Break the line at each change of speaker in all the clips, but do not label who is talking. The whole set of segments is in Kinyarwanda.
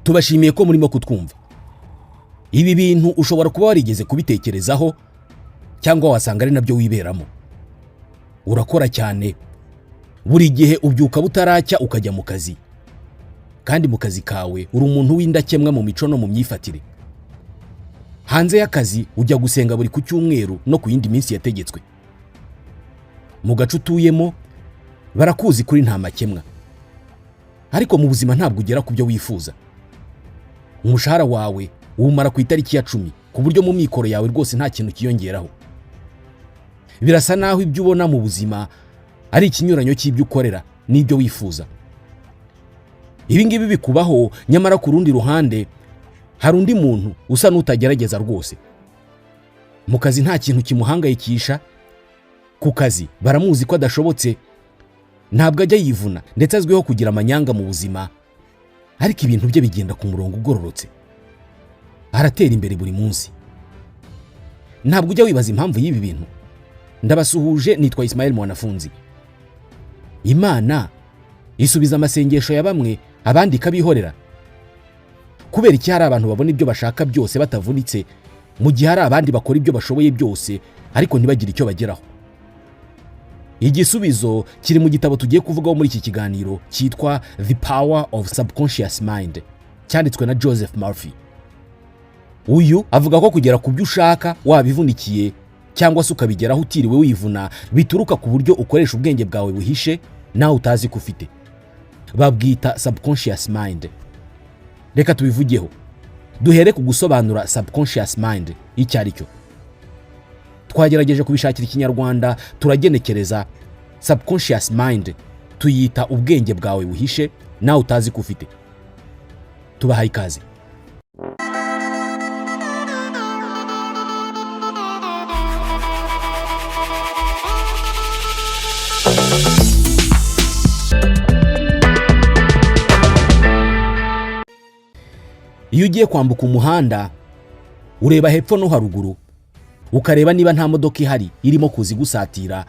tubashimiye ko murimo kutwumva. Ibi bintu ushobora kuba warigeze kubitekerezaho cyangwa wasanga ari nabyo wiberamo. Urakora cyane, buri gihe ubyuka butaracya ukajya mu kazi, kandi mu kazi kawe uri umuntu w'indakemwa mu mico no mu myifatire. Hanze y'akazi ujya gusenga buri ku cyumweru no ku yindi minsi yategetswe. Mu gace utuyemo barakuzi kuri nta makemwa, ariko mu buzima ntabwo ugera ku byo wifuza. Umushahara wawe uwumara ku itariki ya 10, ku buryo mu mikoro yawe rwose nta kintu kiyongeraho. Birasa naho ibyo ubona mu buzima ari ikinyuranyo cy'ibyo ukorera n'ibyo wifuza. Ibi ngibi bikubaho, nyamara ku rundi ruhande hari undi muntu usa n'utagerageza rwose. Mu kazi nta kintu kimuhangayikisha, ku kazi baramuzi ko adashobotse, ntabwo ajya yivuna ndetse azwiho kugira amanyanga mu buzima, ariko ibintu bye bigenda ku murongo ugororotse. Aratera imbere buri munsi. Ntabwo ujya wibaza impamvu y'ibi bintu. Ndabasuhuje, nitwa Ismael Mwanafunzi. Imana isubiza amasengesho ya bamwe, abandi ikabihorera. Kubera iki hari abantu babona ibyo bashaka byose batavunitse, mu gihe hari abandi bakora ibyo bashoboye byose ariko ntibagire icyo bageraho? Igisubizo kiri mu gitabo tugiye kuvugaho muri iki kiganiro cyitwa The Power of Subconscious Mind, cyanditswe na Joseph Murphy. Uyu avuga ko kugera ku byo ushaka wabivunikiye cyangwa se ukabigeraho utiriwe wivuna bituruka ku buryo ukoresha ubwenge bwawe buhishe nawe utazi ko ufite. Babwita subconscious mind. Reka tubivugeho. Duhere ku gusobanura subconscious mind icyo ari cyo. Twagerageje kubishakira ikinyarwanda, turagenekereza subconscious mind tuyita ubwenge bwawe buhishe nawe utazi ko ufite. Tubahaye ikaze. Iyo ugiye kwambuka umuhanda, ureba hepfo no haruguru, ukareba niba nta modoka ihari irimo kuzigusatira.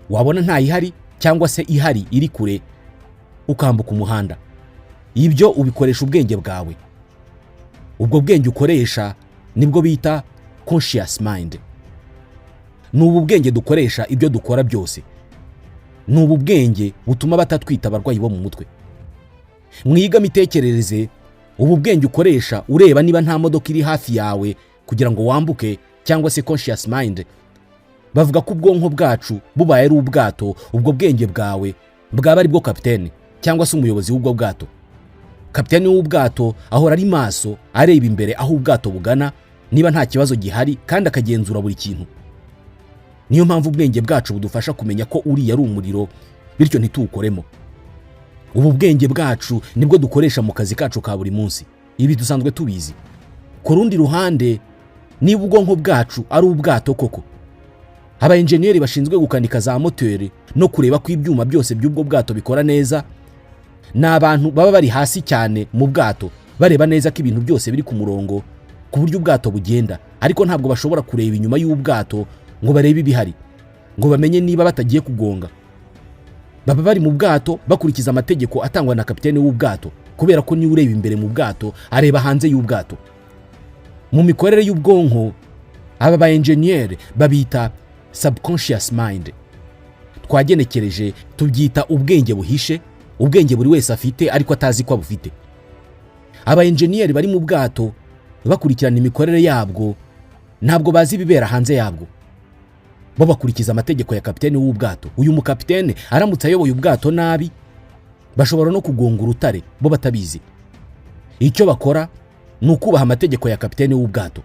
Wabona nta ihari cyangwa se ihari iri kure, ukambuka umuhanda. Ibyo ubikoresha ubwenge bwawe. Ubwo bwenge ukoresha nibwo bita conscious mind. N'ubu bwenge dukoresha ibyo dukora byose. N'ubu bwenge butuma batatwita abarwayi bo mu mutwe. Mwiga mitekerereze, ubu bwenge ukoresha ureba niba nta modoka iri hafi yawe kugira ngo wambuke, cyangwa se conscious mind. Bavuga ko ubwonko bwacu bubaye ari ubwato, ubwo bwenge bwawe bwaba ari bwo kapiteni cyangwa se umuyobozi w'ubwo bwato. Kapiteni w'ubwato ahora ari maso, areba imbere aho ubwato bugana niba nta kibazo gihari, kandi akagenzura buri kintu. Niyo mpamvu ubwenge bwacu budufasha kumenya ko uri ari umuriro, bityo ntituwukoremo. Ubu bwenge bwacu nibwo dukoresha mu kazi kacu ka buri munsi. Ibi dusanzwe tubizi. Ku rundi ruhande, niba ubwonko bwacu ari ubwato koko, aba engineer bashinzwe gukanika za moteri no kureba ko ibyuma byose by'ubwo bwato bikora neza, n'abantu baba bari hasi cyane mu bwato bareba neza ko ibintu byose biri ku murongo, ku buryo ubwato bugenda, ariko ntabwo bashobora kureba inyuma y'ubwato ngo barebe ibihari, ngo bamenye niba batagiye kugonga. Baba bari mu bwato bakurikiza amategeko atangwa na kapiteni w'ubwato, kubera ko ni ureba imbere mu bwato areba hanze y'ubwato. Mu mikorere y'ubwonko, aba ba engineer babita subconscious mind. Twagenekereje tubyita ubwenge buhishe, ubwenge buri wese afite ariko atazi ko abufite. Aba engineer bari mu bwato bakurikirana imikorere yabwo, ntabwo bazi ibibera hanze yabwo. Bo bakurikiza amategeko ya kapiteni w'ubwato. Uyu mukapiteni aramutse ayoboye ubwato nabi, bashobora no kugonga urutare bo batabizi. Icyo bakora ni ukubaha amategeko ya kapiteni w'ubwato.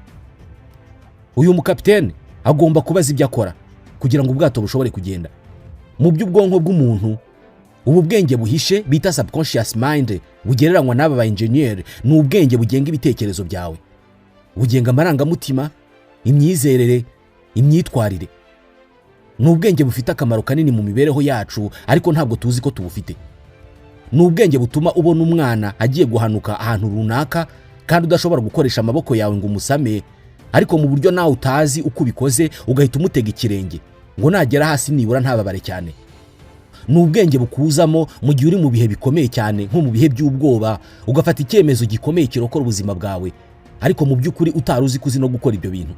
Uyu mukapiteni agomba kubaza ibyo akora kugira ngo ubwato bushobore kugenda. Mu by'ubwonko bw'umuntu, ubu bwenge buhishe bita subconscious mind bugereranywa n'aba ba engineer ni ubwenge bugenga ibitekerezo byawe, bugenga amarangamutima, imyizerere, imyitwarire. Ni ubwenge bufite akamaro kanini mu mibereho yacu, ariko ntabwo tuzi ko tubufite. Ni ubwenge butuma ubona umwana agiye guhanuka ahantu runaka kandi udashobora gukoresha amaboko yawe ngo umusame, ariko mu buryo nawe utazi uko ubikoze ugahita umutega ikirenge ngo nagera hasi nibura ntababare cyane. ni ubwenge bukuzamo mu gihe uri mu bihe bikomeye cyane, nko mu bihe by'ubwoba, ugafata icyemezo gikomeye kirokora ubuzima bwawe, ariko mu by'ukuri utari uzi kuzi no gukora ibyo bintu.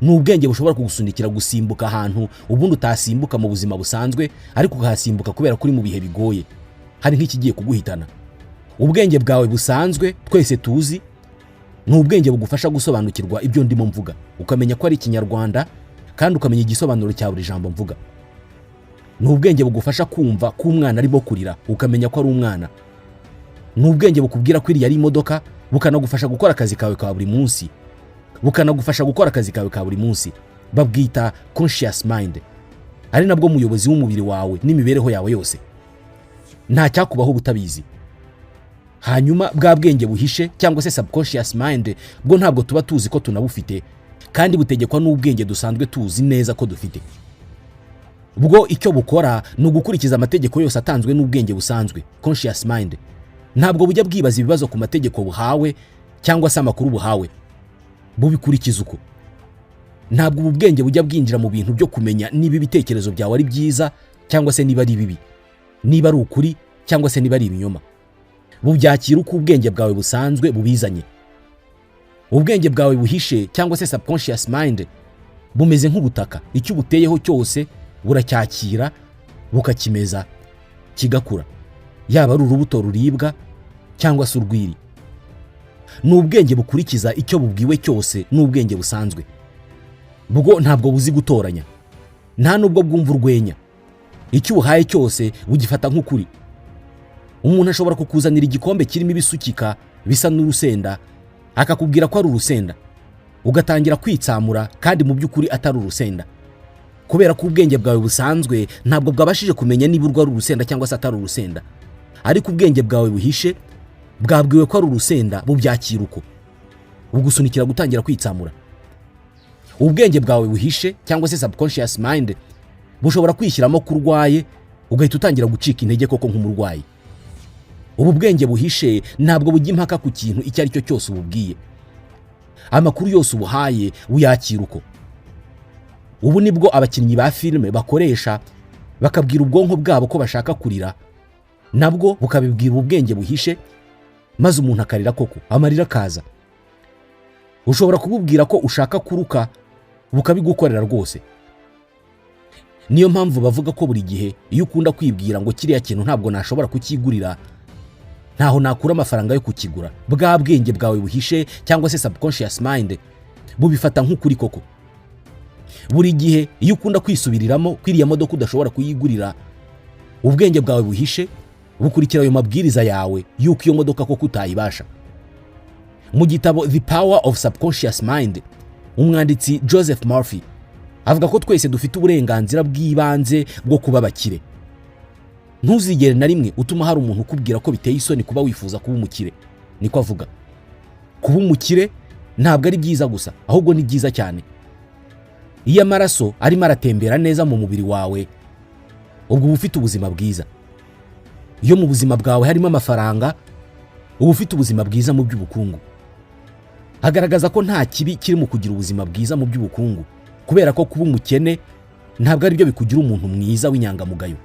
Ni ubwenge bushobora kugusunikira gusimbuka ahantu ubundi utasimbuka mu buzima busanzwe, ariko ukahasimbuka kubera ko uri mu bihe bigoye, hari nk'ikigiye kuguhitana. Ubwenge bwawe busanzwe twese tuzi ni ubwenge bugufasha gusobanukirwa ibyo ndimo mvuga, ukamenya ko ari Ikinyarwanda kandi ukamenya igisobanuro cya buri jambo mvuga. Ni ubwenge bugufasha kumva ko umwana arimo kurira, ukamenya ko ari umwana. Ni ubwenge bukubwira ko iriya ari imodoka, bukanagufasha gukora akazi kawe ka buri munsi. Babwita conscious mind, ari nabwo muyobozi w'umubiri wawe n'imibereho yawe yose. Nta cyakubaho butabizi. Hanyuma bwa bwenge buhishe cyangwa se subconscious mind bwo ntabwo tuba tuzi ko tunabufite, kandi butegekwa n'ubwenge dusanzwe tuzi neza ko dufite. Bwo icyo bukora ni ugukurikiza amategeko yose atanzwe n'ubwenge busanzwe conscious mind. Ntabwo bujya bwibaza ibibazo ku mategeko buhawe cyangwa se amakuru buhawe, bubikurikiza uko. Ntabwo ubu bwenge bujya bwinjira mu bintu byo kumenya niba ibitekerezo byawe ari byiza cyangwa se niba ari bibi, niba ari ukuri cyangwa se niba ari ibinyoma. Bubyakira uko ubwenge bwawe busanzwe bubizanye. Ubwenge bwawe buhishe cyangwa se subconscious mind bumeze nk'ubutaka, icyo buteyeho cyose buracyakira bukakimeza kigakura, yaba ari urubuto ruribwa cyangwa se urwiri. Ni ubwenge bukurikiza icyo bubwiwe cyose n'ubwenge busanzwe. Bwo ntabwo buzi gutoranya, nta nubwo bwumva urwenya. Icyo uhaye cyose bugifata nk'ukuri. Umuntu ashobora kukuzanira igikombe kirimo ibisukika bisa n'urusenda, akakubwira ko ari urusenda, ugatangira kwitsamura kandi mu by'ukuri atari urusenda, kubera ko ubwenge bwawe busanzwe ntabwo bwabashije kumenya niba urwo ari urusenda cyangwa se atari urusenda. Ariko ubwenge bwawe buhishe bwabwiwe ko ari urusenda, bubyakira uko, bugusunikira gutangira kwitsamura. Ubwenge bwawe buhishe cyangwa se subconscious mind bushobora kwishyiramo ko urwaye, ugahita utangira gucika intege koko nk'umurwayi. Ubu bwenge buhishe ntabwo bujya impaka ku kintu icyo ari cyo cyose ububwiye. Amakuru yose ubuhaye uyakira uko. Ubu nibwo abakinnyi ba filime bakoresha bakabwira ubwonko bwabo ko bashaka kurira, nabwo bukabibwira ubwenge buhishe, maze umuntu akarira koko, amarira akaza. Ushobora kububwira ko ushaka kuruka, bukabigukorera rwose. Niyo mpamvu bavuga ko buri gihe iyo ukunda kwibwira ngo kiriya kintu ntabwo nashobora kukigurira, ntaho nakura amafaranga yo kukigura, bwa bwenge bwawe buhishe cyangwa se subconscious mind bubifata nk'ukuri koko. Buri gihe iyo ukunda kwisubiriramo kwiriya modoka udashobora kuyigurira, ubwenge bwawe buhishe bukurikira ayo mabwiriza yawe yuko iyo modoka koko utayibasha. Mu gitabo The Power of Subconscious Mind, umwanditsi Joseph Murphy avuga ko twese dufite uburenganzira bw'ibanze bwo kuba abakire. Ntuzigere na rimwe utuma hari umuntu ukubwira ko biteye isoni kuba wifuza kuba umukire. Niko avuga. Kuba umukire ntabwo ari byiza gusa, ahubwo ni byiza cyane. Iyo amaraso arimo aratembera neza mu mubiri wawe, ubwo uba ufite ubuzima bwiza. Iyo mu buzima bwawe harimo amafaranga, uba ufite ubuzima bwiza mu by'ubukungu. Hagaragaza ko nta kibi kiri mu kugira ubuzima bwiza mu by'ubukungu, kubera ko kuba umukene ntabwo ari byo bikugira umuntu mwiza w'inyangamugayo.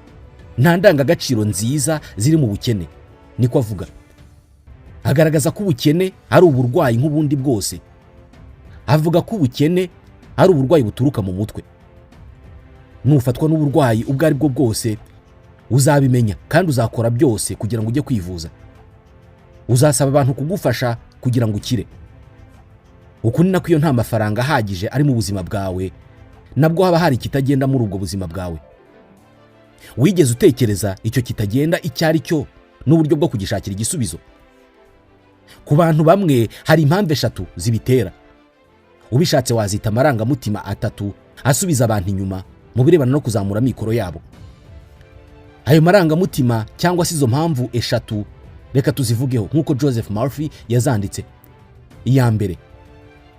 Nta ndangagaciro nziza ziri mu bukene. Niko avuga. Agaragaza ko ubukene ari uburwayi nk'ubundi bwose. Avuga ko ubukene ari uburwayi buturuka mu mutwe. Nufatwa n'uburwayi ubwo ari bwo bwose, uzabimenya kandi uzakora byose kugira ngo ujye kwivuza. Uzasaba abantu kugufasha kugira ngo ukire. Uku ni nako iyo nta mafaranga ahagije ari mu buzima bwawe, nabwo haba hari kitagenda muri ubwo buzima bwawe. Wigeze utekereza icyo kitagenda icyo ari cyo n'uburyo bwo kugishakira igisubizo? Ku bantu bamwe hari impamvu 3 zibitera. Ubishatse wazita amarangamutima 3 asubiza abantu inyuma mu birebana no kuzamura mikoro yabo. Ayo marangamutima cyangwa se izo mpamvu 3 reka tuzivugeho nk'uko Joseph Murphy yazanditse. Iya mbere,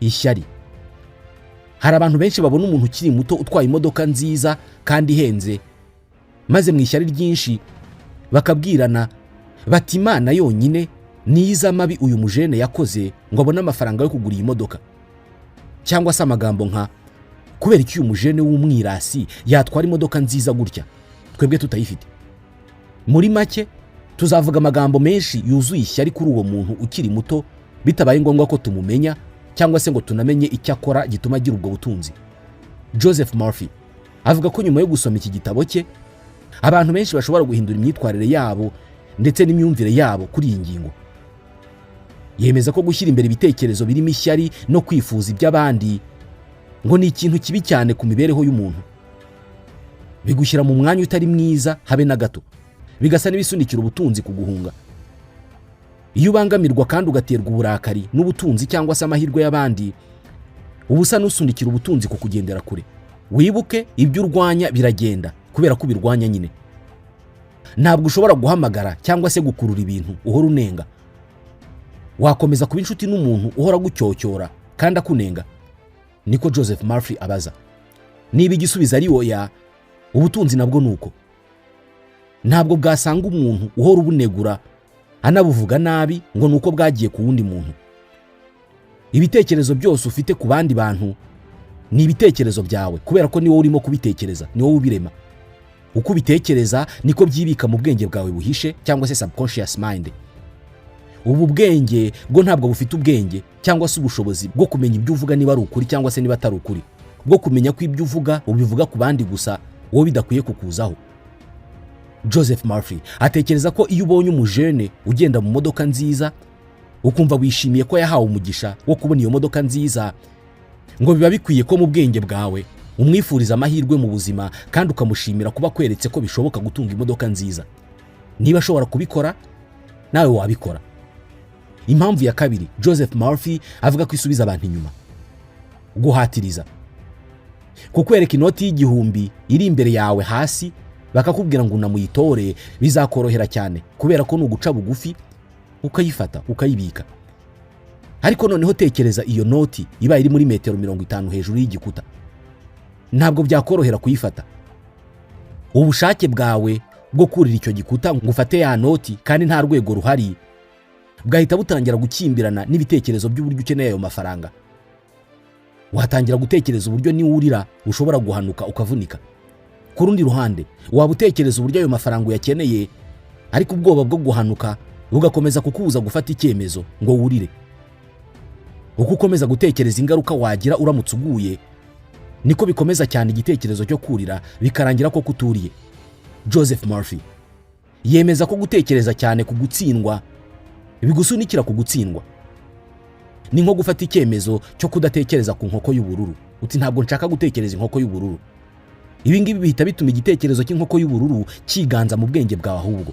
ishyari. Hari abantu benshi babona umuntu ukiri muto utwaye imodoka nziza kandi ihenze, maze mu ishyari ryinshi bakabwirana bati Imana yonyine niza mabi uyu mujene yakoze ngo abone amafaranga yo kugura iyi modoka. Cyangwa se amagambo nka kubera iki uyu mujene w'umwirasi yatwara imodoka nziza gutya, twebwe tutayifite. Muri make tuzavuga amagambo menshi yuzuye ishyari kuri uwo muntu ukiri muto bitabaye ngombwa ko tumumenya cyangwa se ngo tunamenye icyo akora gituma agira ubwo butunzi. Joseph Murphy avuga ko nyuma yo gusoma iki gitabo cye abantu benshi bashobora guhindura imyitwarire yabo ndetse n'imyumvire yabo kuri iyi ngingo. Yemeza ko gushyira imbere ibitekerezo birimo ishyari no kwifuza iby'abandi ngo ni ikintu kibi cyane ku mibereho y'umuntu. Bigushyira mu mwanya utari mwiza habe na gato, bigasa n'ibisunikira ubutunzi kuguhunga. Iyo ubangamirwa kandi ugaterwa uburakari n'ubutunzi cyangwa se amahirwe y'abandi, ubusa n'usunikira ubutunzi kukugendera kure. Wibuke ibyo urwanya biragenda kubera ko birwanya nyine. Ntabwo ushobora guhamagara cyangwa se gukurura ibintu uhora unenga. Wakomeza kuba inshuti n'umuntu uhora gucyocyorora kandi akunenga? Niko Joseph Murphy abaza. Niba igisubizo ari oya, ubutunzi nabwo nuko. Ntabwo bwasanga umuntu uhora ubunegura anabuvuga nabi ngo nuko bwagiye ku wundi muntu. Ibitekerezo byose ufite ku bandi bantu ni ibitekerezo byawe kubera ko ni wowe urimo kubitekereza, ni wowe ubirema. Uko ubitekereza niko byibika mu bwenge bwawe buhishe cyangwa se subconscious mind. Ubu bwenge bwo ntabwo bufite ubwenge cyangwa se ubushobozi bwo kumenya ibyo uvuga niba ari ukuri cyangwa se niba atari ukuri, bwo kumenya ko ibyo uvuga ubivuga ku bandi gusa wowe bidakwiye kukuzaho. Joseph Murphy atekereza ko iyo ubonye umujene ugenda mu modoka nziza ukumva wishimiye ko yahawe umugisha wo kubona iyo modoka nziza, ngo biba bikwiye ko mu bwenge bwawe umwifuriza amahirwe mu buzima kandi ukamushimira kuba kweretse ko bishoboka gutunga imodoka nziza. Niba ashobora kubikora nawe wabikora. Impamvu ya kabiri Joseph Murphy avuga ko isubiza abantu inyuma: guhatiriza. Kukwereka inoti y'igihumbi iri imbere yawe hasi bakakubwira ngo unamuyitore bizakorohera cyane kubera ko nuguca bugufi ukayifata ukayibika. Ariko noneho tekereza iyo noti iba iri muri metero 50 hejuru y'igikuta. Ntabwo byakorohera kuyifata. Ubushake bwawe bwo kurira icyo gikuta ngo ufate ya noti kandi nta rwego ruhari bwahita butangira gukimbirana n'ibitekerezo by'uburyo ukeneye ayo mafaranga. Watangira gutekereza uburyo niwurira ushobora guhanuka ukavunika. Ku rundi ruhande waba utekereza uburyo ayo mafaranga uyakeneye, ariko ubwoba bwo guhanuka bugakomeza kukubuza gufata icyemezo ngo wurire. Uko ukomeza gutekereza ingaruka wagira uramutse uguye, niko bikomeza cyane igitekerezo cyo kurira bikarangira ko kuturiye. Joseph Murphy yemeza ko gutekereza cyane ku gutsindwa bigusunikira ku gutsindwa. Ni nko gufata icyemezo cyo kudatekereza ku nkoko y'ubururu. Uti ntabwo nshaka gutekereza inkoko y'ubururu. Ibi ngibi bihita bituma igitekerezo cy'inkoko y'ubururu kiganza mu bwenge bwawe ahubwo.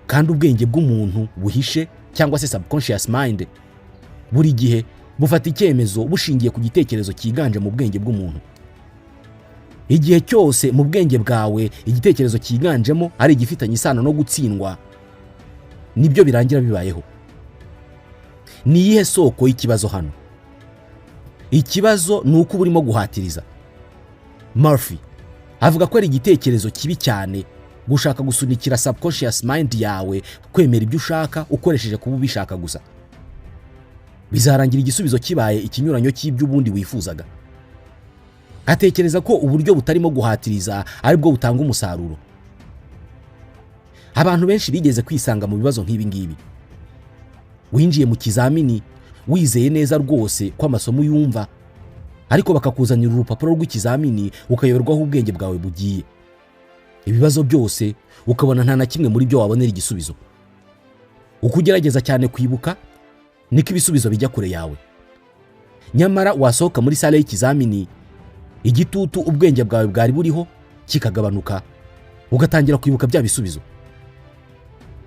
Kandi ubwenge bw'umuntu buhishe cyangwa se subconscious mind buri gihe bufata icyemezo bushingiye ku gitekerezo kiganje mu bwenge bw'umuntu. Igihe cyose mu bwenge bwawe igitekerezo kiganjemo ari igifitanye isano no gutsindwa, nibyo birangira bibayeho. Ni iyihe soko y'ikibazo hano? Ikibazo ni uko urimo guhatiriza. Murphy avuga ko ari igitekerezo kibi cyane gushaka gusunikira subconscious mind yawe kwemera ibyo ushaka ukoresheje kuba ubishaka gusa. Bizarangira igisubizo kibaye ikinyuranyo cy'ibyo ubundi wifuzaga. Atekereza ko uburyo butarimo guhatiriza ari bwo butanga umusaruro. Abantu benshi bigeze kwisanga mu bibazo nk'ibi ngibi. Winjiye mu kizamini wizeye neza rwose ko amasomo yumva, ariko bakakuzanira urupapuro rw'ikizamini ukayoberwa aho ubwenge bwawe bugiye. Ibibazo byose ukabona nta na kimwe muri byo wabonera igisubizo. Uko ugerageza cyane kwibuka niko ibisubizo bijya kure yawe. Nyamara wasohoka muri sale y'ikizamini, igitutu ubwenge bwawe bwari buriho kikagabanuka, ugatangira kwibuka bya bisubizo.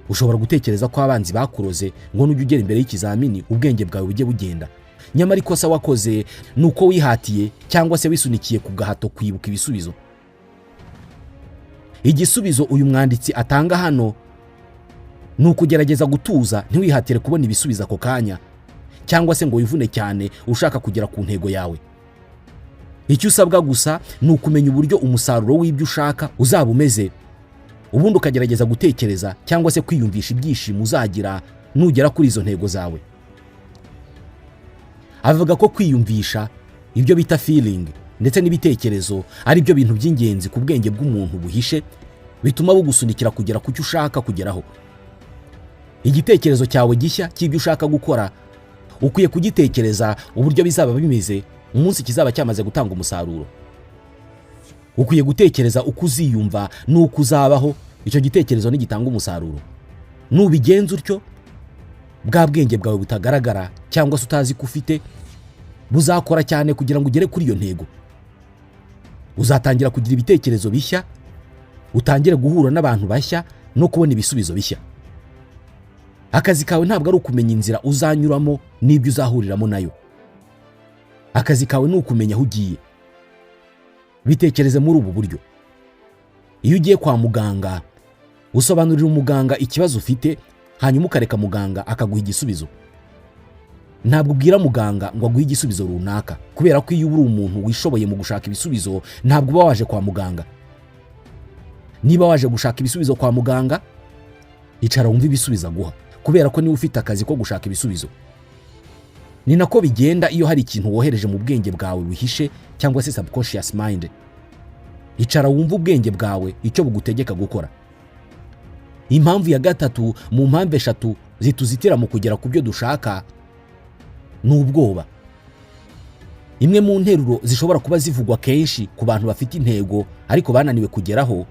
Ushobora gutekereza ko abanzi bakuroze ngo nujye ugera imbere y'ikizamini ubwenge bwawe bujye bugenda. Nyamara ikosa wakoze nuko wihatiye cyangwa se wisunikiye ku gahato kwibuka ibisubizo. Igisubizo uyu mwanditsi atanga hano ni ukugerageza gutuza, ntiwihatire kubona ibisubizo ako kanya cyangwa se ngo wivune cyane ushaka kugera ku ntego yawe. Icyo usabwa gusa ni ukumenya uburyo umusaruro w'ibyo ushaka uzaba umeze, ubundi ukagerageza gutekereza cyangwa se kwiyumvisha ibyishimo uzagira nugera kuri izo ntego zawe. Avuga ko kwiyumvisha ibyo bita feeling ndetse n'ibitekerezo ari byo bintu by'ingenzi ku bwenge bw'umuntu buhishe bituma bugusunikira kugera ku cyo ushaka kugeraho. Igitekerezo cyawe gishya cy'ibyo ushaka gukora ukwiye kugitekereza uburyo bizaba bimeze umunsi kizaba cyamaze gutanga umusaruro. Ukwiye gutekereza uko uziyumva n'uko uzabaho icyo gitekerezo nigitanga umusaruro. Nubigenza utyo, bwa bwenge bwawe butagaragara cyangwa se utazi ko ufite buzakora cyane kugira ngo ugere kuri iyo ntego. Uzatangira kugira ibitekerezo bishya, utangire guhura n'abantu bashya no kubona ibisubizo bishya. Akazi kawe ntabwo ari ukumenya inzira uzanyuramo n'ibyo uzahuriramo nayo. Akazi kawe ni ukumenya aho ugiye. Bitekereze muri ubu buryo. Iyo ugiye kwa muganga, usobanurira umuganga ikibazo ufite, hanyuma ukareka muganga akaguha igisubizo. Ntabwo ubwira muganga ngo aguhe igisubizo runaka, kubera ko iyo uri umuntu wishoboye mu gushaka ibisubizo ntabwo uba waje kwa muganga. Niba waje gushaka ibisubizo kwa muganga, icara wumve ibisubizo aguha, kubera ko niwe ufite akazi ko gushaka ibisubizo. Ni nako bigenda iyo hari ikintu wohereje mu bwenge bwawe wihishe cyangwa se subconscious mind. Icara wumve ubwenge bwawe icyo bugutegeka gukora. Impamvu ya gatatu mu mpamvu eshatu zituzitira mu kugera ku byo dushaka ni ubwoba. Imwe mu nteruro zishobora kuba zivugwa kenshi ku bantu bafite intego ariko bananiwe kugeraho: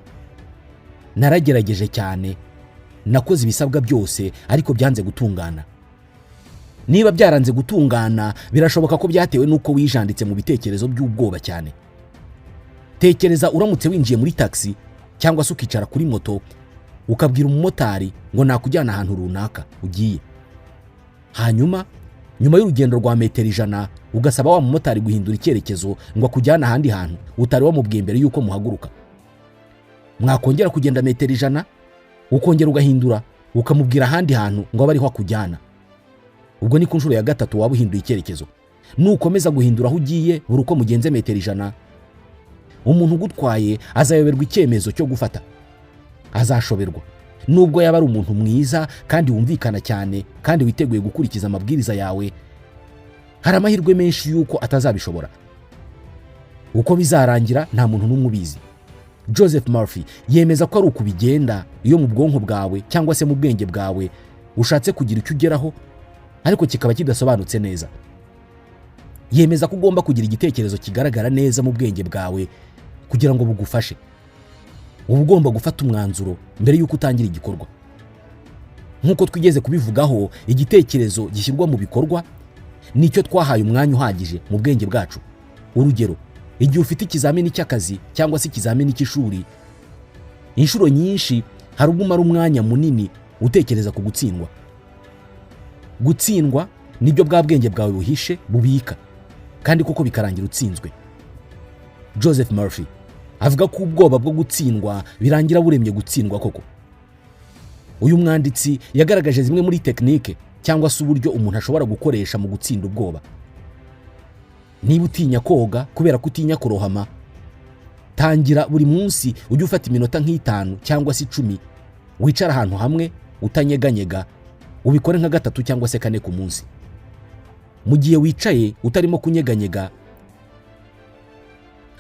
naragerageje cyane, nakoze ibisabwa byose ariko byanze gutungana. Niba byaranze gutungana, birashoboka ko byatewe nuko wijanditse mu bitekerezo by'ubwoba cyane. Tekereza uramutse winjiye muri taxi cyangwa se ukicara kuri moto ukabwira umumotari ngo nakujyana ahantu runaka ugiye. Hanyuma nyuma y'urugendo rwa metero 100 ugasaba wa mumotari guhindura icyerekezo ngo akujyana ahandi hantu utari wamubwiye mbere yuko muhaguruka. Mwakongera kugenda metero 100 ukongera ugahindura ukamubwira ahandi hantu ngo abe ariho akujyana. Ubwo ni ku nshuro ya gatatu waba uhinduye icyerekezo. Nukomeza guhindura aho ugiye buri uko mugenze metero 100, umuntu ugutwaye azayoberwa icyemezo cyo gufata. Azashoberwa nubwo yaba ari umuntu mwiza kandi wumvikana cyane kandi witeguye gukurikiza amabwiriza yawe. Hari amahirwe menshi yuko atazabishobora. Uko bizarangira nta muntu n'umwe ubizi. Joseph Murphy yemeza ko ari uko bigenda iyo mu bwonko bwawe cyangwa se mu bwenge bwawe ushatse kugira icyo ugeraho ariko kikaba kidasobanutse neza. Yemeza ko ugomba kugira igitekerezo kigaragara neza mu bwenge bwawe kugira ngo bugufashe. Uba ugomba gufata umwanzuro mbere yuko utangira igikorwa. Nk'uko twigeze kubivugaho, igitekerezo gishyirwa mu bikorwa nicyo twahaye umwanya uhagije mu bwenge bwacu. Urugero, igihe ufite ikizamini cy'akazi cyangwa se ikizamini cy'ishuri, inshuro nyinshi hari ubwo umara umwanya munini utekereza ku gutsindwa. Gutsindwa nibyo bwa bwenge bwawe buhishe bubika, kandi koko bikarangira utsinzwe. Joseph Murphy avuga ko ubwoba bwo gutsindwa birangira buremye gutsindwa koko. Uyu mwanditsi yagaragaje zimwe muri tekinike cyangwa se uburyo umuntu ashobora gukoresha mu gutsinda ubwoba. Niba utinya koga kubera kutinya kurohama, tangira buri munsi ujye ufata iminota nk'itanu cyangwa se 10 wicara ahantu hamwe utanyeganyega, ubikore nka 3 cyangwa se 4 ku munsi. Mu gihe wicaye utarimo kunyeganyega,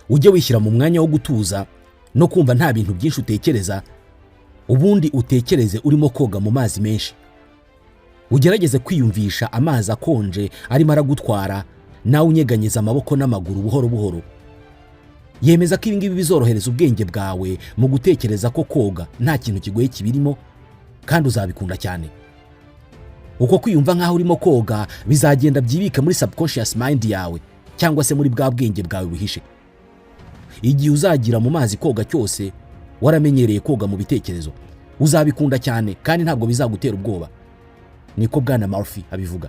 ujye wishyira mu mwanya wo gutuza no kumva nta bintu byinshi utekereza, ubundi utekereze urimo koga mu mazi menshi. Ugerageze kwiyumvisha amazi akonje arimo aragutwara, nawe unyeganyeza amaboko n'amaguru buhoro buhoro. Yemeza ko ibingibi bizorohereza ubwenge bwawe mu gutekereza ko koga nta kintu kigoye kibirimo kandi uzabikunda cyane. Uko kwiyumva nkaho urimo koga bizagenda byibika muri subconscious mind yawe cyangwa se muri bwa bwenge bwawe buhishe. Igihe uzagira mu mazi koga cyose waramenyereye koga mu bitekerezo, uzabikunda cyane kandi ntabwo bizagutera ubwoba. Niko Bwana Murphy abivuga.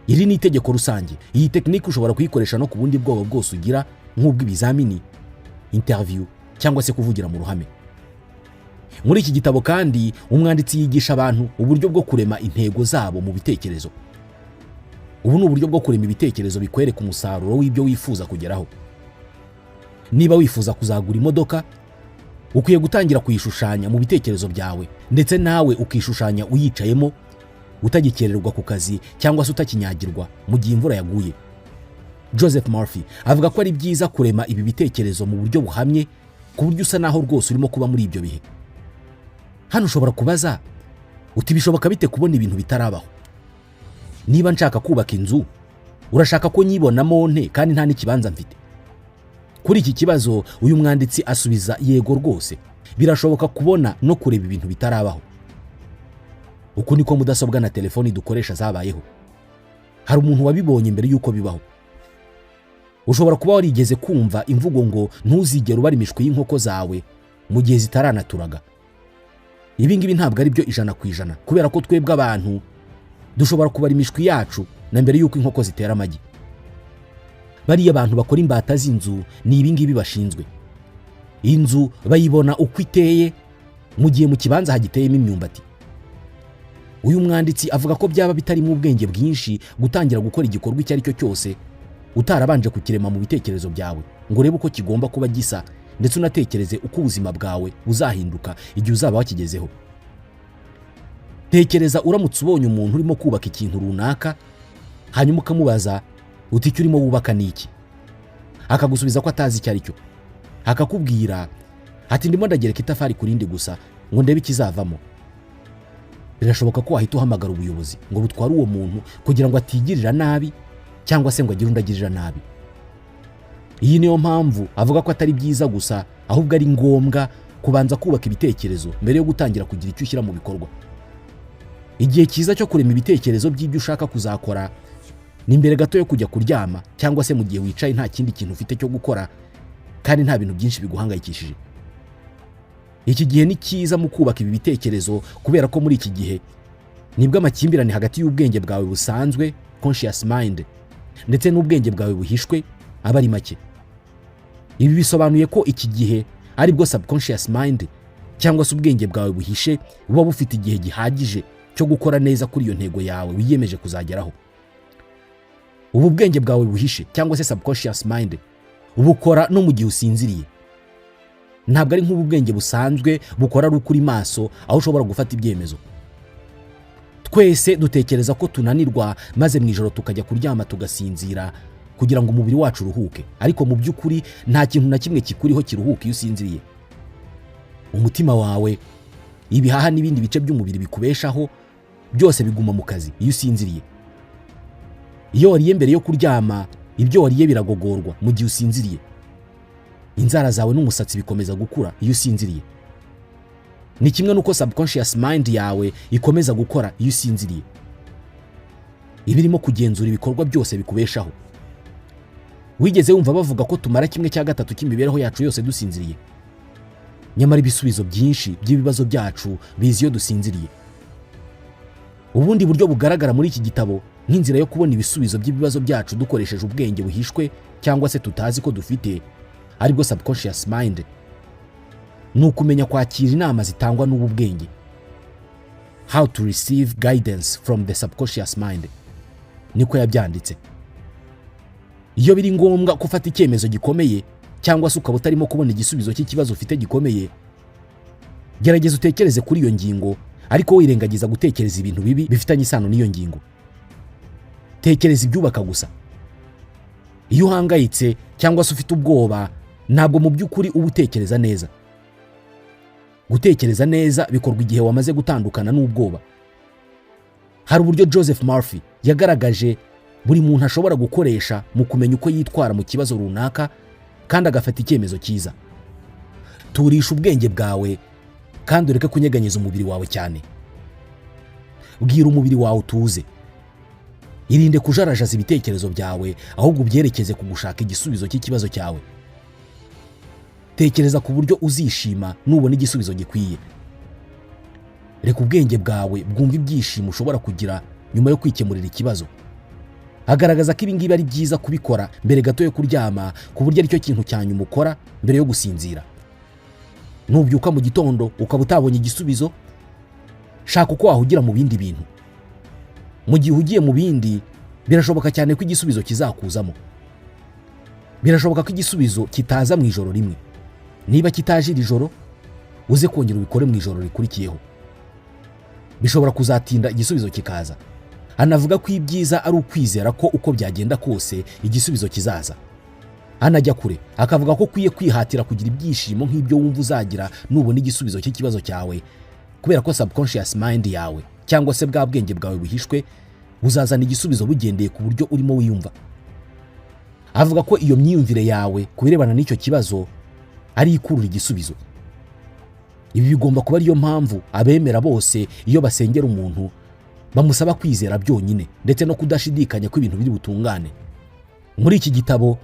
Iri ni itegeko rusange. Iyi tekinike ushobora kuyikoresha no ku bundi bwoba bwose ugira, nk'ubw'ibizamini, interview cyangwa se kuvugira mu ruhame. Muri iki gitabo kandi umwanditsi yigisha abantu uburyo bwo kurema intego zabo mu bitekerezo. Ubu ni uburyo bwo kurema ibitekerezo bikwereka umusaruro w'ibyo wifuza kugeraho. Niba wifuza kuzagura imodoka, ukwiye gutangira kuyishushanya mu bitekerezo byawe, ndetse nawe ukishushanya uyicayemo, utagikererwa ku kazi cyangwa se utakinyagirwa mu gihe imvura yaguye. Joseph Murphy avuga ko ari byiza kurema ibi bitekerezo mu buryo buhamye, ku buryo usa naho rwose urimo kuba muri ibyo bihe. Hano ushobora kubaza uti bishoboka bite kubona ibintu bitarabaho? Niba nshaka kubaka inzu, urashaka ko nyibonamo nte kandi nta n'ikibanza mfite? Kuri iki kibazo uyu mwanditsi asubiza yego rwose, birashoboka kubona no kureba ibintu bitarabaho. Uku niko mudasobwa na telefoni dukoresha zabayeho. Hari umuntu wabibonye mbere yuko bibaho. Ushobora kuba warigeze kumva imvugo ngo ntuzigere ubara imishwi y'inkoko zawe mu gihe zitaranaturaga. Ibi ngibi ntabwo ari byo 100%, kubera ko twebwe abantu dushobora kubara imishwi yacu na mbere yuko inkoko zitera amagi. Bariya abantu bakora imbata z'inzu ni ibi ngibi bashinzwe. Inzu bayibona uko iteye mu gihe mu kibanza hagiteyemo imyumbati. Uyu mwanditsi avuga ko byaba bitarimo ubwenge bwinshi gutangira gukora igikorwa icyo ari cyo cyose utarabanje kukirema mu bitekerezo byawe ngo urebe uko kigomba kuba gisa, ndetse unatekereze uko ubuzima bwawe buzahinduka igihe uzaba wakigezeho. Tekereza uramutse ubonye umuntu urimo kubaka ikintu runaka, hanyuma ukamubaza uti icyo urimo wubaka ni iki? Akagusubiza ko atazi icyo ari cyo. Akakubwira ati ndimo ndagereka itafari ku rindi gusa ngo ndebe ikizavamo. Birashoboka ko wahita uhamagara ubuyobozi ngo butware uwo muntu kugira ngo atigirira nabi cyangwa se ngo agire undi agirira nabi. Iyi niyo mpamvu avuga ko atari byiza gusa, ahubwo ari ngombwa kubanza kubaka ibitekerezo mbere yo gutangira kugira icyo ushyira mu bikorwa. Igihe cyiza cyo kurema ibitekerezo by'ibyo ushaka kuzakora ni mbere gato yo kujya kuryama, cyangwa se mu gihe wicaye nta kindi kintu ufite cyo gukora kandi nta bintu byinshi biguhangayikishije. Iki gihe ni cyiza mu kubaka ibi bitekerezo, kubera ko muri iki gihe nibwo amakimbirane hagati y'ubwenge bwawe busanzwe conscious mind ndetse n'ubwenge bwawe buhishwe aba ari make. Ibi bisobanuye ko iki gihe ari bwo subconscious mind cyangwa se ubwenge bwawe buhishe buba bufite igihe gihagije cyo gukora neza kuri iyo ntego yawe wiyemeje kuzageraho. Ubu bwenge bwawe buhishe cyangwa se subconscious mind ubukora no mu gihe usinziriye. Ntabwo ari nk'ubu bwenge busanzwe bukora ari ukuri maso aho ushobora gufata ibyemezo. Twese dutekereza ko tunanirwa maze mu ijoro tukajya kuryama tugasinzira kugira ngo umubiri wacu uruhuke, ariko mu by'ukuri nta kintu na kimwe kikuriho kiruhuka iyo usinziriye. Umutima wawe, ibihaha n'ibindi bice by'umubiri bikubeshaho byose biguma mu kazi iyo usinziriye. Iyo wariye mbere yo kuryama, ibyo wariye biragogorwa mu gihe usinziriye. Inzara zawe n'umusatsi bikomeza gukura iyo usinziriye. Ni kimwe nuko subconscious mind yawe ikomeza gukora iyo usinziriye. Ibirimo kugenzura ibikorwa byose bikubeshaho. Wigeze wumva bavuga ko tumara 1/3 cy'imibereho yacu yose dusinziriye? Nyamara ibisubizo byinshi by'ibibazo byacu bizi iyo dusinziriye. Ubundi buryo bugaragara muri iki gitabo nk'inzira yo kubona ibisubizo by'ibibazo byacu dukoresheje ubwenge buhishwe cyangwa se tutazi ko dufite, aribwo subconscious mind, ni ukumenya kwakira inama zitangwa n'ubu bwenge. How to receive guidance from the subconscious mind, niko yabyanditse. Iyo biri ngombwa gufata icyemezo gikomeye cyangwa se ukaba utarimo kubona igisubizo cy'ikibazo ufite gikomeye, gerageza utekereze kuri iyo ngingo, ariko wirengagiza gutekereza ibintu bibi bifitanye isano n'iyo ngingo. Tekereza ibyubaka gusa. Iyo uhangayitse cyangwa se ufite ubwoba, ntabwo mu by'ukuri uba utekereza neza. Gutekereza neza bikorwa igihe wamaze gutandukana n'ubwoba. Hari uburyo Joseph Murphy yagaragaje buri muntu ashobora gukoresha mu kumenya uko yitwara mu kibazo runaka kandi agafata icyemezo cyiza. Turisha ubwenge bwawe kandi ureke kunyeganyeza umubiri wawe cyane. Bwira umubiri wawe utuze. Irinde kujarajaza ibitekerezo byawe, ahubwo ubyerekeze ku gushaka igisubizo cy'ikibazo cyawe. Tekereza ku buryo uzishima nubona igisubizo gikwiye. Reka ubwenge bwawe bwumva ibyishimo ushobora kugira nyuma yo kwikemurira ikibazo. Agaragaza ko ibingibi ari byiza kubikora mbere gato yo kuryama, ku buryo ari cyo kintu cya nyuma ukora mbere yo gusinzira. Nubyuka mu gitondo ukaba utabonye igisubizo, shaka uko wahugira mu bindi bintu. Mu gihe ugiye mu bindi, birashoboka cyane ko igisubizo kizakuzamo. Birashoboka ko igisubizo kitaza mu ijoro rimwe. Niba kitaje iri joro, uze kongera ubikore mu ijoro rikurikiyeho. Bishobora kuzatinda igisubizo kikaza, anavuga ko ibyiza ari ukwizera ko uko byagenda kose igisubizo kizaza. Anajya kure akavuga ko ukwiye kwihatira kugira ibyishimo nk'ibyo wumva uzagira nubona igisubizo cy'ikibazo cyawe, kubera ko subconscious mind yawe cyangwa se bwa bwenge bwawe buhishwe buzazana igisubizo bugendeye ku buryo urimo wiyumva. Avuga ko iyo myiyumvire yawe ku birebana n'icyo kibazo ari ikurura igisubizo. Ibi bigomba kuba ariyo mpamvu abemera bose iyo basengera umuntu bamusaba kwizera byonyine ndetse no kudashidikanya ko ibintu biri butungane. Muri iki gitabo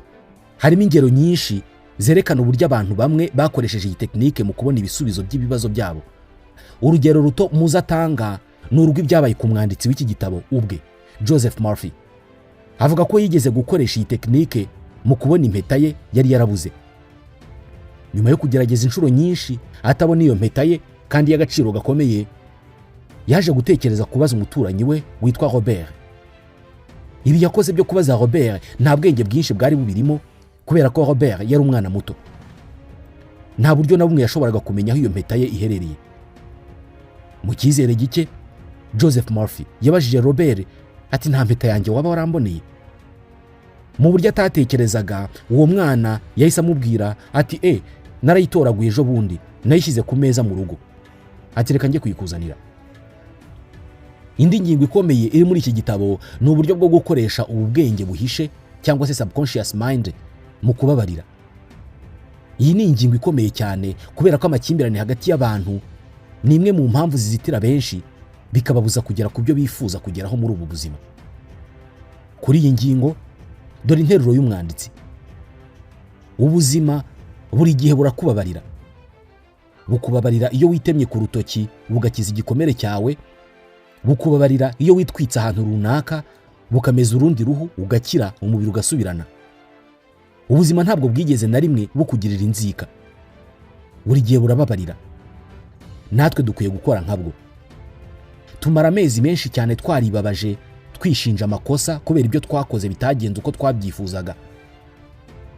harimo ingero nyinshi zerekana uburyo abantu bamwe bakoresheje iyi tekinike mu kubona ibisubizo by'ibibazo byabo. Urugero ruto muza atanga ni urw'ibyabaye ku mwanditsi w'iki gitabo ubwe, Joseph Murphy. Avuga ko yigeze gukoresha iyi tekinike mu kubona impeta ye yari yarabuze. Nyuma yo kugerageza inshuro nyinshi atabona iyo mpeta ye kandi y'agaciro gakomeye, yaje gutekereza kubaza umuturanyi we witwa Robert. Ibi yakoze byo kubaza Robert nta bwenge bwinshi bwari bubirimo, kubera ko Robert yari umwana muto. Nta buryo na bumwe yashoboraga kumenya aho iyo mpeta ye iherereye. Mu cyizere gike, Joseph Murphy yabajije Robert ati nta mpeta yanjye waba waramboneye? Mu buryo atatekerezaga, uwo mwana yahise amubwira ati narayitoraguye ejo bundi, nayishyize ku meza mu rugo. Ati reka njye kuyikuzanira. Indi ngingo ikomeye iri muri iki gitabo ni uburyo bwo gukoresha ubu bwenge buhishe cyangwa se subconscious mind mu kubabarira. Iyi ni ingingo ikomeye cyane kubera ko amakimbirane hagati y'abantu ni imwe mu mpamvu zizitira benshi bikababuza kugera ku byo bifuza kugeraho muri ubu buzima. Kuri iyi ngingo dore interuro y'umwanditsi. Ubuzima buri gihe burakubabarira. Bukubabarira iyo witemye ku rutoki bugakiza igikomere cyawe, bukubabarira iyo witwitse ahantu runaka bukameza urundi ruhu ugakira, umubiri ugasubirana. Ubuzima ntabwo bwigeze na rimwe bukugirira inzika. Buri gihe burababarira. Natwe dukwiye gukora nkabwo. Tumara amezi menshi cyane twaribabaje twishinja amakosa kubera ibyo twakoze bitagenze uko twabyifuzaga.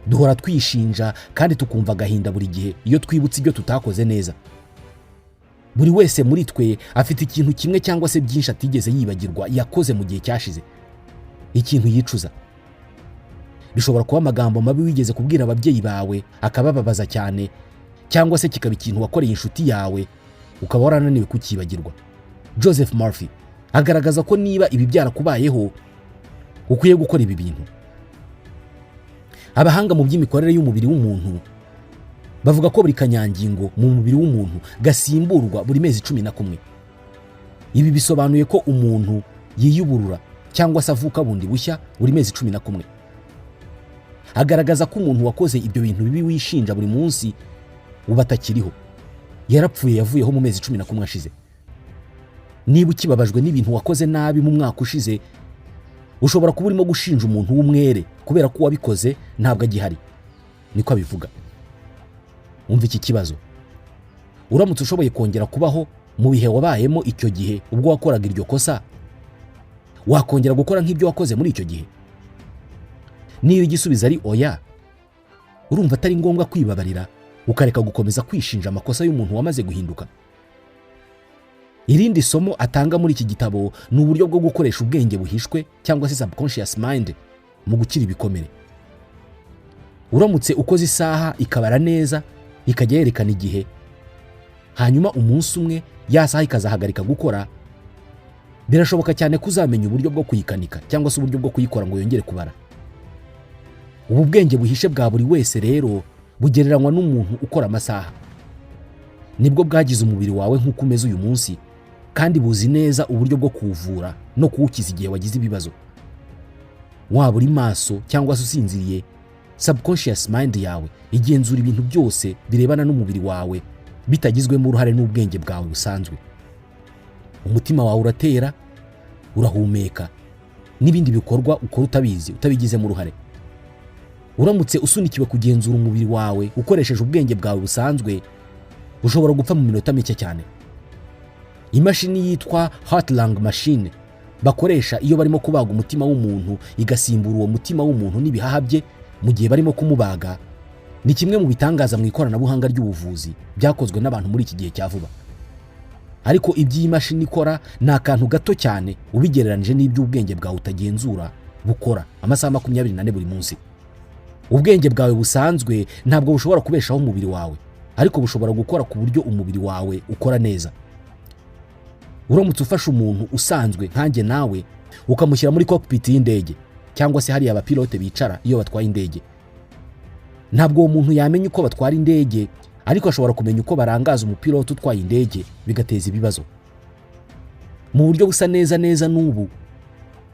Duhora twishinja kandi tukumva agahinda buri gihe iyo twibutse ibyo tutakoze neza. Buri wese muri twe afite ikintu kimwe cyangwa se byinshi atigeze yibagirwa yakoze mu gihe cyashize, ikintu yicuza. Bishobora kuba amagambo mabi wigeze kubwira ababyeyi bawe akabababaza cyane, cyangwa se kikaba ikintu wakoreye inshuti yawe ukaba warananiwe kukibagirwa. Joseph Murphy agaragaza ko niba ibi byarakubayeho ukwiye gukora ibi bintu. Abahanga mu by'imikorere y'umubiri w'umuntu bavuga ko buri kanyangingo mu mubiri w'umuntu gasimburwa buri mezi 11. Ibi bisobanuye ko umuntu yiyuburura cyangwa se avuka bundi bushya buri mezi 11. Agaragaza ko umuntu wakoze ibyo bintu bibi wishinja buri munsi uba atakiriho, yarapfuye, yavuyeho mu mezi 11 ashize. Niba ukibabajwe n'ibintu wakoze nabi mu mwaka ushize, ushobora kuba urimo gushinja umuntu w'umwere kubera ko wabikoze ntabwo agihari. Niko abivuga. Umva iki kibazo. Uramutse ushoboye kongera kubaho mu bihe wabayemo icyo gihe ubwo wakoraga iryo kosa, wakongera gukora nk'ibyo wakoze muri icyo gihe? Niba igisubizo ari oya, urumva atari ngombwa kwibabarira ukareka gukomeza kwishinja amakosa y'umuntu wamaze guhinduka. Irindi somo atanga muri iki gitabo ni uburyo bwo gukoresha ubwenge buhishwe cyangwa se subconscious mind mu gukira ibikomere. Uramutse ukoze isaha ikabara neza ikajya yerekana igihe, hanyuma umunsi umwe ya saha ikazahagarika gukora, birashoboka cyane kuzamenya uburyo bwo kuyikanika cyangwa se uburyo bwo kuyikora ngo yongere kubara. Ubu bwenge buhishe bwa buri wese rero bugereranywa n'umuntu ukora amasaha. Nibwo bwagize umubiri wawe nk'uko umeze uyu munsi, kandi buzi neza uburyo bwo kuwuvura no kuwukiza igihe wagize ibibazo. Waba uri maso cyangwa se usinziriye, subconscious mind yawe igenzura ibintu byose birebana n'umubiri wawe bitagizwemo uruhare n'ubwenge bwawe busanzwe. Umutima wawe uratera, urahumeka, n'ibindi bikorwa ukora utabigizemo uruhare. Uramutse usunikiwe kugenzura umubiri wawe ukoresheje ubwenge bwawe busanzwe, ushobora gupfa mu minota mike cyane. Imashini yitwa heart lung machine bakoresha iyo barimo kubaga umutima w'umuntu igasimbura uwo mutima w'umuntu n'ibihaha bye mu gihe barimo kumubaga, ni kimwe mu bitangaza mu ikoranabuhanga ry'ubuvuzi byakozwe n'abantu muri iki gihe cya vuba. ariko iby'iyi mashini ikora ni akantu gato cyane ubigereranije n'iby'ubwenge bwawe utagenzura bukora amasaha 24 buri munsi. Ubwenge bwawe busanzwe ntabwo bushobora kubeshaho umubiri wawe, ariko bushobora gukora ku buryo umubiri wawe ukora neza. Uramutse ufashe umuntu usanzwe nkanjye nawe ukamushyira muri cockpit y'indege cyangwa se hariya abapilote bicara iyo batwaye indege, ntabwo uwo muntu yamenya uko batwara indege, ariko ashobora kumenya uko barangaza umupilote utwaye indege bigateza ibibazo. Mu buryo busa neza n'ubu,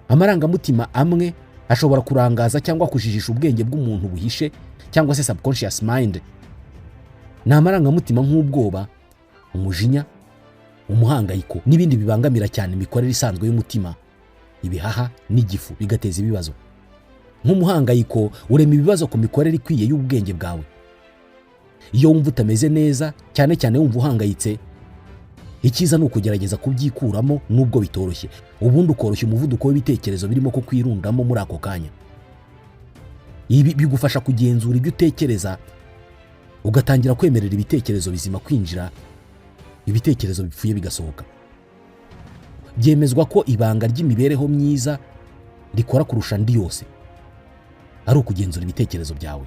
amarangamutima amwe ashobora kurangaza cyangwa kujijisha ubwenge bw'umuntu buhishe cyangwa se subconscious mind. Ni amarangamutima nk'ubwoba, umujinya, umuhangayiko n'ibindi bibangamira cyane imikorere isanzwe y'umutima, ibihaha n'igifu bigateza ibibazo. Nk'umuhangayiko urema ibibazo ku mikorere ikwiye y'ubwenge bwawe. Iyo wumva utameze neza, cyane cyane wumva uhangayitse, icyiza ni ukugerageza kubyikuramo nubwo bitoroshye, ubundi ukoroshya umuvuduko w'ibitekerezo birimo kukwirundamo muri ako kanya. Ibi bigufasha kugenzura ibyo utekereza, ugatangira kwemerera ibitekerezo bizima kwinjira, ibitekerezo bipfuye bigasohoka. Byemezwa ko ibanga ry'imibereho myiza rikora kurusha andi yose ari ukugenzura ibitekerezo byawe.